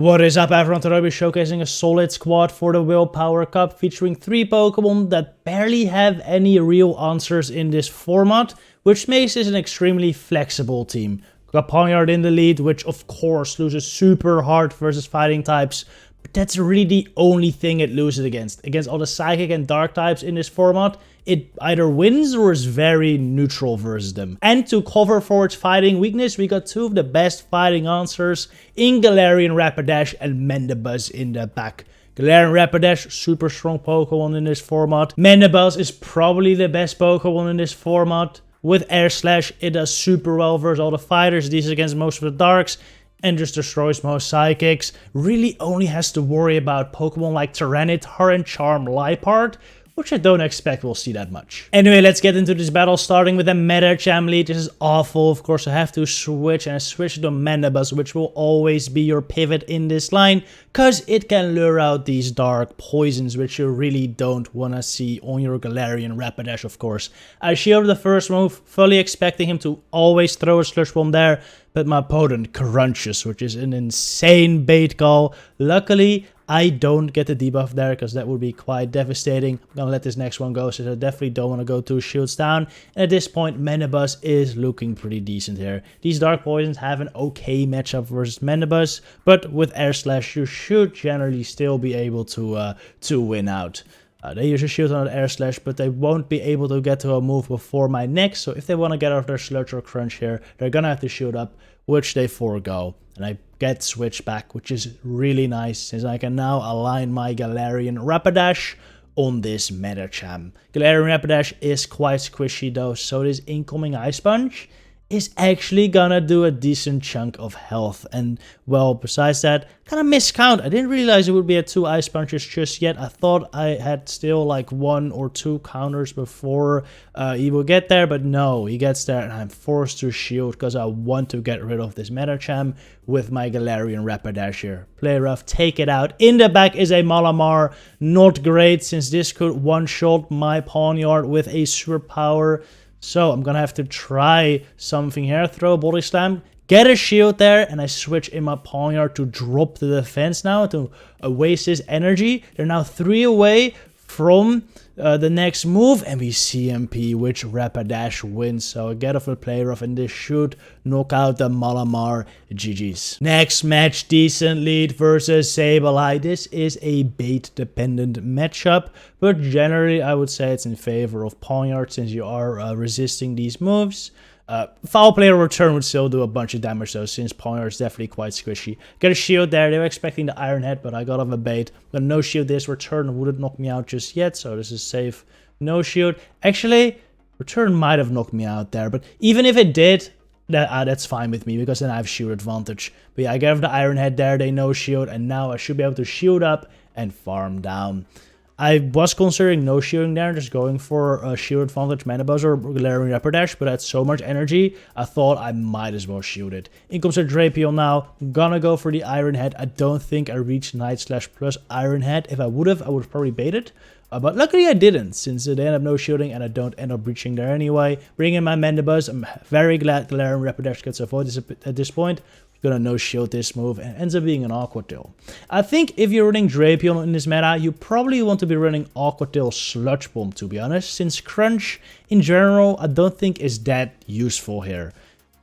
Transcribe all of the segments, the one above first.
What is up everyone, today we're showcasing a solid squad for the Willpower Cup featuring 3 Pokemon that barely have any real answers in this format, which makes this an extremely flexible team. We got Pawniard in the lead, which of course loses super hard versus fighting types, but that's really the only thing it loses against. Against all the Psychic and Dark types in this format, it either wins or is very neutral versus them. And to cover for its fighting weakness, we got 2 of the best fighting answers in Galarian Rapidash and Mandibuzz in the back. Galarian Rapidash, super strong Pokemon in this format. Mandibuzz is probably the best Pokemon in this format. With Air Slash, it does super well versus all the fighters, these against most of the Darks, and just destroys most Psychics. Really only has to worry about Pokemon like Tyranitar and Charm Liepard, which I don't expect we'll see that much. Anyway, let's get into this battle, starting with a Medicham lead. This is awful. Of course, I have to switch, and I switch to Mandibuzz, which will always be your pivot in this line, because it can lure out these dark poisons, which you really don't want to see on your Galarian Rapidash, of course. I shielded the first move, fully expecting him to always throw a Sludge Bomb there, but my opponent crunches, which is an insane bait call. Luckily, I don't get the debuff there, because that would be quite devastating. I'm gonna let this next one go, since I definitely don't want to go 2 shields down. And at this point, Mandibuzz is looking pretty decent here. These Dark Poisons have an okay matchup versus Mandibuzz, but with Air Slash, you should generally still be able to win out. They use a shield on an Air Slash, but they won't be able to get to a move before my next. So if they want to get out of their Sludge or Crunch here, they're gonna have to shield up, which they forego. And I get switch back, which is really nice, since I can now align my Galarian Rapidash on this Medicham. Galarian Rapidash is quite squishy though, so this incoming Ice Punch is actually gonna do a decent chunk of health. And well, besides that, kind of miscount. I didn't realize it would be at 2 Ice Punches just yet. I thought I had still like 1 or 2 counters before he will get there, but no, he gets there and I'm forced to shield because I want to get rid of this Medicham with my Galarian Rapidash here. Play rough, take it out. In the back is a Malamar. Not great, since this could one-shot my Pawniard with a superpower. So I'm gonna have to try something here. Throw a Body Slam, get a shield there, and I switch in my Pawniard to drop the defense now to waste his energy. They're now 3 away from the next move, and we CMP, which Rapidash wins. So I get off the play rough, and this should knock out the Malamar. GG's. Next match, decent lead versus Sableye. This is a bait dependent matchup, but generally I would say it's in favor of Pawniard, since you are resisting these moves. Foul Play or Return would still do a bunch of damage though, since Pawniard is definitely quite squishy. Get a shield there. They were expecting the Iron Head, but I got off a bait. But no shield this. Return wouldn't knock me out just yet, so this is safe. No shield. Actually, Return might have knocked me out there, but even if it did, that's fine with me, because then I have shield advantage. But yeah, I get off the Iron Head there. They no shield, and now I should be able to shield up and farm down. I was considering no shielding there, just going for a shield advantage Mandibuzz or Galarian Rapidash, but I had so much energy, I thought I might as well shield it. In comes a Drapion now, gonna go for the Iron Head. I don't think I reached Night Slash plus Iron Head. If I would have probably baited. But luckily I didn't, since they end up no shielding and I don't end up reaching there anyway. Bring in my Mandibuzz. I'm very glad Galarian Rapidash gets avoided at this point. Gonna no shield this move, and ends up being an Aqua Tail. I think if you're running Drapion in this meta, you probably want to be running Aqua Tail Sludge Bomb, to be honest, since Crunch in general I don't think is that useful here.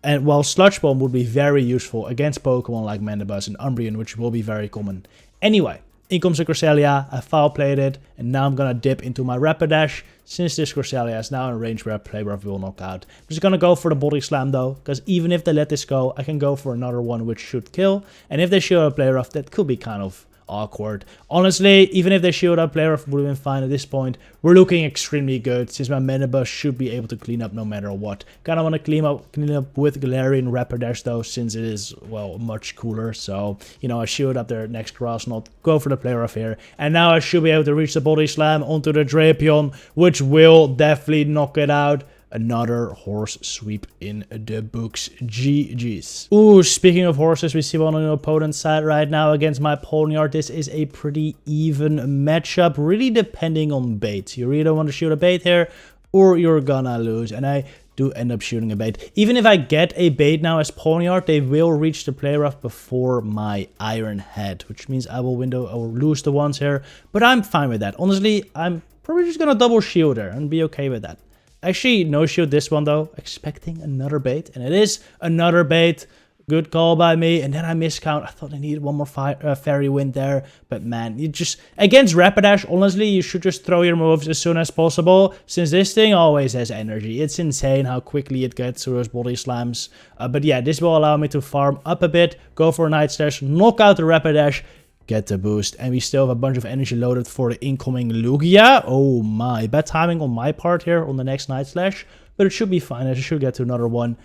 And while Sludge Bomb would be very useful against Pokemon like Mandibuzz and Umbreon, which will be very common. Anyway, in comes a Cresselia, I foul played it, and now I'm gonna dip into my Rapidash, since this Cresselia is now in range where Play Rough will knock out. I'm just gonna go for the Body Slam though, because even if they let this go, I can go for another one which should kill, and if they shield up Play Rough, that could be kind of awkward. Honestly, even if they shield up, Play Rough would have been fine at this point. We're looking extremely good, since my Mandibuzz should be able to clean up no matter what. Kinda wanna clean up with Galarian Rapidash though, since it is, well, much cooler. So, you know, I shield up their next Grass Knot, go for the Play Rough here. And now I should be able to reach the Body Slam onto the Drapion, which will definitely knock it out. Another horse sweep in the books. GG's. Ooh, speaking of horses, we see one on the opponent's side right now against my Pawniard. This is a pretty even matchup, really depending on bait. You really don't want to shoot a bait here, or you're gonna lose. And I do end up shooting a bait. Even if I get a bait now as Pawniard, they will reach the play rough before my Iron Head, which means I will lose the ones here, but I'm fine with that. Honestly, I'm probably just gonna double shield there and be okay with that. Actually, no shield this one though, expecting another bait, and it is another bait. Good call by me, and then I miscount. I thought I needed one more Fairy Wind there, but man, you just, against Rapidash, honestly, you should just throw your moves as soon as possible, since this thing always has energy. It's insane how quickly it gets through those body slams. But yeah, this will allow me to farm up a bit, go for a Night Slash, knock out the Rapidash, get the boost, and we still have a bunch of energy loaded for the incoming Lugia. Oh my, bad timing on my part here on the next Night Slash, but it should be fine. I should get to another one,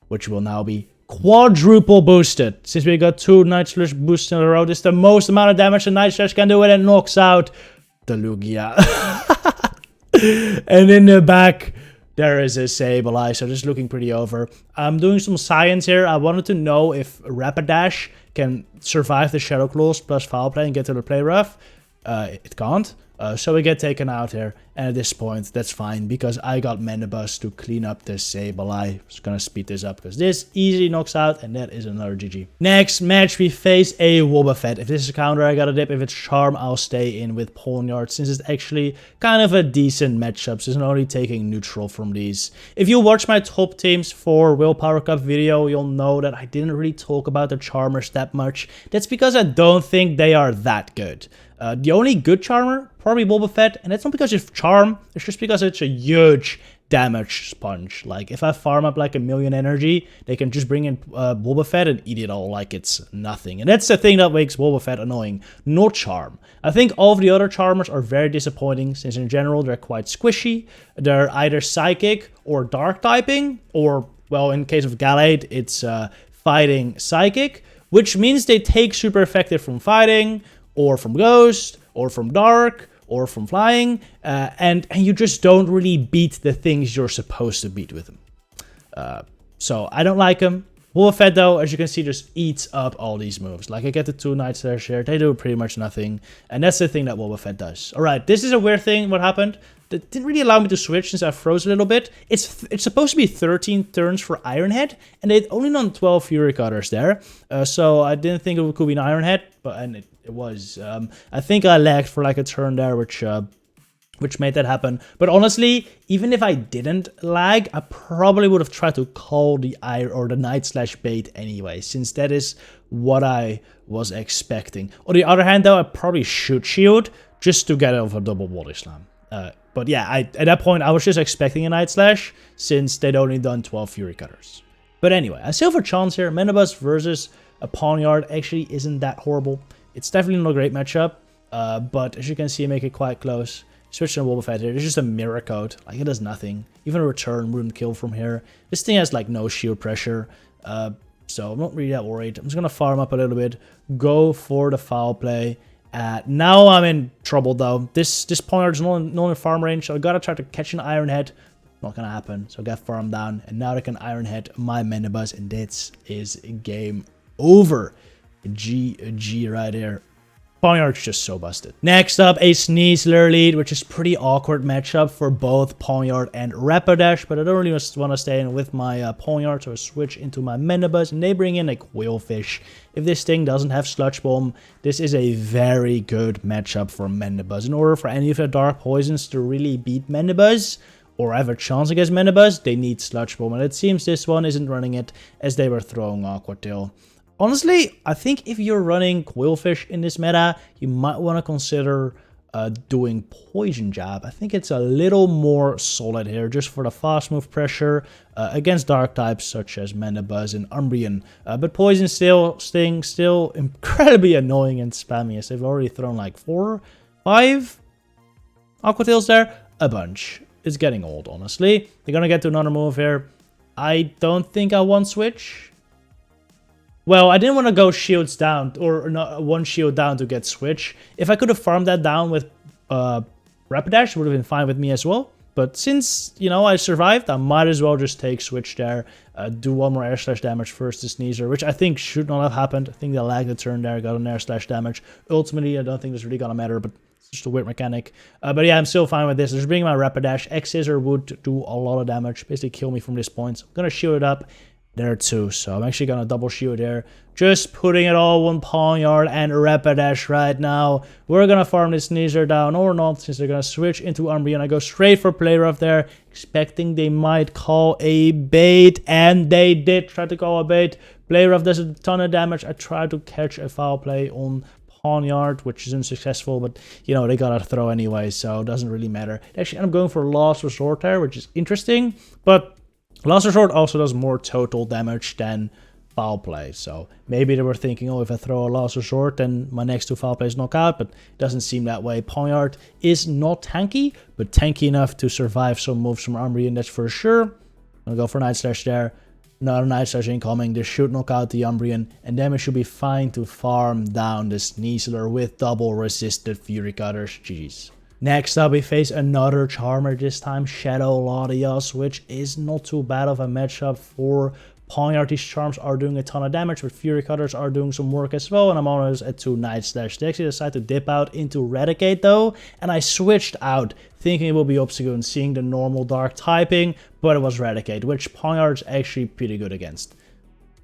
which will now be quadruple boosted. Since we got 2 Night Slash boosts in a row, this is the most amount of damage a Night Slash can do, and it knocks out the Lugia. And in the back, there is a Sableye, so just looking pretty over. I'm doing some science here. I wanted to know if Rapidash can survive the Shadow Claws plus Foul Play and get to the play rough. It can't. So we get taken out here, and at this point, that's fine, because I got Mandibuzz to clean up this Sableye. Just gonna speed this up, because this easily knocks out, and that is another GG. Next match, we face a Wobbuffet. If this is a counter, I gotta dip. If it's Charm, I'll stay in with Pawniard, since it's actually kind of a decent matchup, so it's only taking neutral from these. If you watch my top teams for Willpower Cup video, you'll know that I didn't really talk about the Charmers that much. That's because I don't think they are that good. The only good Charmer, probably Wobbuffet, and that's not because it's Charm, it's just because it's a huge damage sponge. Like, if I farm up like 1,000,000 energy, they can just bring in Wobbuffet and eat it all like it's nothing. And that's the thing that makes Wobbuffet annoying, not Charm. I think all of the other Charmers are very disappointing, since in general they're quite squishy. They're either Psychic or Dark typing, or, well, in case of Galade, it's fighting Psychic, which means they take super effective from fighting, or from Ghost, or from Dark, or from Flying, and you just don't really beat the things you're supposed to beat with them. So I don't like them. Wobbuffet, though, as you can see, just eats up all these moves. Like, I get the 2 Night Slash here, they do pretty much nothing, and that's the thing that Wobbuffet does. Alright, this is a weird thing, what happened. That didn't really allow me to switch since I froze a little bit. It's supposed to be 13 turns for Iron Head, and they'd only done 12 Fury Cutters there. So I didn't think it could be an Iron Head, but it was. I think I lagged for like a turn there, which made that happen. But honestly, even if I didn't lag, I probably would have tried to call the Night Slash bait anyway, since that is what I was expecting. On the other hand, though, I probably should shield just to get over double body slam. But yeah, at that point, I was just expecting a Night Slash, since they'd only done 12 Fury Cutters. But anyway, I still have a chance here. Mandibuzz versus a Pawniard actually isn't that horrible. It's definitely not a great matchup, but as you can see, I make it quite close. Switch to Wobbuffet here. It's just a mirror coat. Like, it does nothing. Even a return wouldn't kill from here. This thing has like no shield pressure, so I'm not really that worried. I'm just gonna farm up a little bit, go for the foul play. Now I'm in trouble though. This Pawniard is not in farm range, so I gotta try to catch an Iron Head. Not gonna happen, so I got farmed down, and now they can Iron Head my Mandibuzz, and this is game over. GG right here. Pawniard's just so busted. Next up, a Sneasler lead, which is pretty awkward matchup for both Pawniard and Rapidash, but I don't really want to stay in with my Pawniard, so I switch into my Mandibuzz, and they bring in a Quillfish. If this thing doesn't have Sludge Bomb, this is a very good matchup for Mandibuzz. In order for any of their Dark Poisons to really beat Mandibuzz, or have a chance against Mandibuzz, they need Sludge Bomb, and it seems this one isn't running it, as they were throwing Aqua Tail. Honestly, I think if you're running Quillfish in this meta, you might want to consider doing Poison Jab. I think it's a little more solid here, just for the fast move pressure against dark types such as Mandibuzz and Umbreon. But Poison Sting still incredibly annoying and spammy, as they've already thrown like 4, 5 Aqua Tails there. A bunch. It's getting old, honestly. They're gonna get to another move here. I don't think I want switch. Well, I didn't want to go shields down, or not, 1 shield down to get switch. If I could have farmed that down with Rapidash, it would have been fine with me as well. But since, you know, I survived, I might as well just take switch there. Do 1 more air slash damage first to Sneasler, which I think should not have happened. I think they lagged the turn there, got an air slash damage. Ultimately, I don't think it's really gonna matter, but It's just a weird mechanic. But yeah, I'm still fine with this. Just bringing my Rapidash. X-Scissor would do a lot of damage. Basically kill me from this point. So I'm going to shield it up there too. So I'm actually going to double shield there. Just putting it all on Pawniard and Rapidash right now. We're going to farm this Sneasler down or not, since they're going to switch into Umbreon. I go straight for Play Rough there, expecting they might call a bait. And they did try to call a bait. Play Rough does a ton of damage. I tried to catch a foul play on Pawniard, which is unsuccessful, but you know, they gotta throw anyway, so it doesn't really matter. They actually end up going for Last Resort there, which is interesting, but Last Resort also does more total damage than foul play, so maybe they were thinking, oh, if I throw a Last Resort, then my next two foul plays knock out, but it doesn't seem that way. Pawniard is not tanky, but tanky enough to survive some moves from Umbreon, that's for sure. I'm gonna go for Night Slash there. Another Night Slash incoming. This should knock out the Umbreon, and then we should be fine to farm down the Sneasler with double resisted Fury Cutters. GG's. Next up, we face another Charmer, this time Shadow Latias, which is not too bad of a matchup for Pawniard. These Charms are doing a ton of damage, but Fury Cutters are doing some work as well, and I'm almost at 2 Night Slash. They actually decided to dip out into Eradicate though, and I switched out, thinking it will be Obstagoon, seeing the normal dark typing, but it was Eradicate, which Pawniard's actually pretty good against.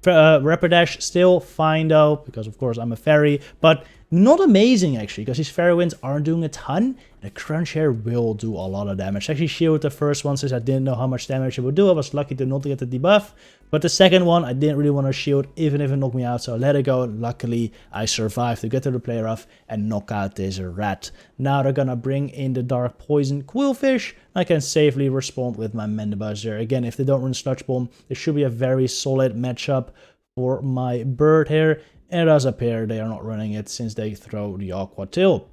Rapidash still fine though, because of course I'm a fairy, but not amazing actually, because these fairy winds aren't doing a ton. The Crunch here will do a lot of damage. I actually shielded the first one since I didn't know how much damage it would do. I was lucky to not get the debuff, but the second one I didn't really want to shield, even if it knocked me out, so I let it go. Luckily I survived to get to the Play Rough and knock out this rat. Now they're gonna bring in the Dark Poison Quillfish. I can safely respond with my Mandibuzz there. Again, if they don't run Sludge Bomb, this should be a very solid matchup for my bird here. And it does appear they are not running it since they throw the Aqua Tail.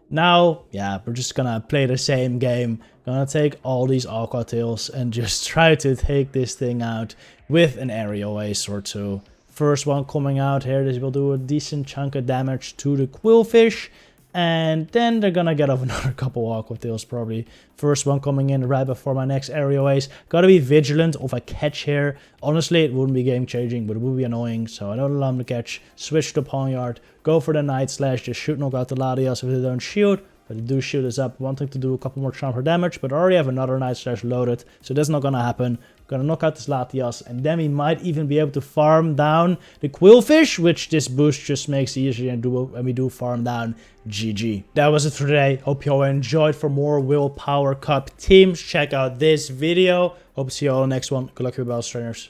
Now, yeah, we're just gonna play the same game. Gonna take all these Aqua Tails and just try to take this thing out with an Aerial Ace or two. First one coming out here, this will do a decent chunk of damage to the Quillfish. And then they're gonna get off another couple Aqua Tails probably. First one coming in right before my next Aerial Ace. Gotta be vigilant of a catch here. Honestly, it wouldn't be game changing, but it would be annoying. So I don't allow them to catch. Switch to Pawniard. Go for the Night Slash. Just shoot knock out the Latias if they don't shield. But they do shield us up. Wanting to do a couple more Charmer damage, but I already have another Night Slash loaded. So that's not gonna happen. Gonna knock out this Latias, and then we might even be able to farm down the Quillfish, which this boost just makes easier and when we do farm down. GG. That was it for today. Hope you all enjoyed. For more Willpower Cup teams, check out this video. Hope to see you all in the next one. Good luck with your Battle Trainers.